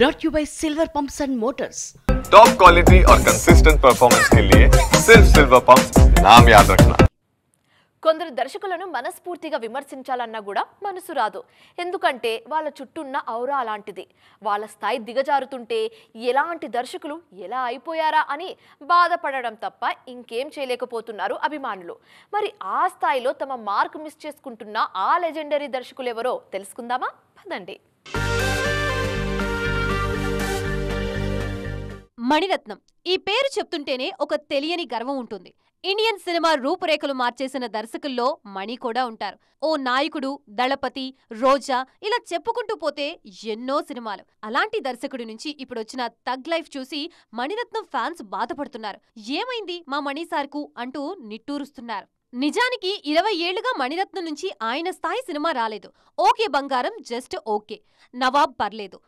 brought to you by Silver Pumps and Motors. Top quality और consistent performance के लिए सिर्फ सिल्वर पंप्स नाम याद रखना. కొందరు దర్శకులను మనస్ఫూర్తిగా విమర్శించాలన్నా కూడా మనసు రాదు. ఎందుకంటే వాళ్ళ చుట్టూన్న ఔరా అలాంటిది. వాళ్ళ స్థాయి దిగజారుతుంటే ఎలాంటి దర్శకులు ఎలా అయిపోయారా అని బాధపడడం తప్ప ఇంకేం చేయలేకపోతున్నారు అభిమానులు. మరి ఆ స్థాయిలో తమ మార్క్ మిస్ చేసుకుంటున్న ఆ లెజెండరీ దర్శకులు ఎవరో తెలుసుకుందామా? పదండి. మణిరత్నం ఈ పేరు చెప్తుంటేనే ఒక తెలియని గర్వం ఉంటుంది. ఇండియన్ సినిమా రూపురేఖలు మార్చేసిన దర్శకుల్లో మణి కూడా ఉంటారు. ఓ నాయకుడు, దళపతి, రోజా ఇలా చెప్పుకుంటూ పోతే ఎన్నో సినిమాలు. అలాంటి దర్శకుడి నుంచి ఇప్పుడొచ్చిన థగ్ లైఫ్ చూసి మణిరత్నం ఫ్యాన్స్ బాధపడుతున్నారు. ఏమైంది మా మణి సార్కు అంటూ నిట్టూరుస్తున్నారు. నిజానికి 20 ఏళ్లుగా మణిరత్నం నుంచి ఆయన స్థాయి సినిమా రాలేదు. ఓకే బంగారం జస్ట్ ఓకే, నవాబ్ పర్లేదు,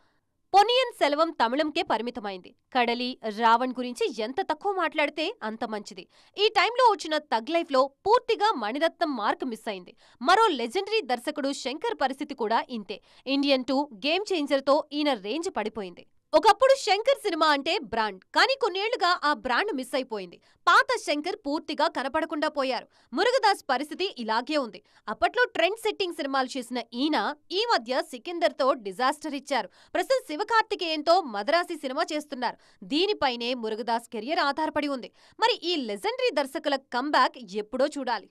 పొన్నియిన్ సెల్వం తమిళంకే పరిమితమైంది. కడలి, రావణ్ గురించి ఎంత తక్కువ మాట్లాడితే అంత మంచిది. ఈ టైంలో వచ్చిన థగ్ లైఫ్ లో పూర్తిగా మణిరత్నం మార్క్ మిస్ అయింది. మరో లెజెండరీ దర్శకుడు శంకర్ పరిస్థితి కూడా ఇంతే. ఇండియన్ 2 గేమ్ చేంజర్ తో ఈయన రేంజ్ పడిపోయింది. ఒకప్పుడు శంకర్ సినిమా అంటే బ్రాండ్, కానీ కొన్నేళ్లుగా ఆ బ్రాండ్ మిస్ అయిపోయింది. పాత శంకర్ పూర్తిగా కనపడకుండా పోయారు. మురుగదాస్ పరిస్థితి ఇలాగే ఉంది. అప్పట్లో ట్రెండ్ సెట్టింగ్ సినిమాలు చేసిన ఈయన ఈ మధ్య సికిందర్ తో డిజాస్టర్ ఇచ్చారు. ప్రస్తుతం శివకార్తికేయన్తో మదరాసి సినిమా చేస్తున్నారు. దీనిపైనే మురుగదాస్ కెరియర్ ఆధారపడి ఉంది. మరి ఈ లెజెండరీ దర్శకుల కంబ్యాక్ ఎప్పుడో చూడాలి.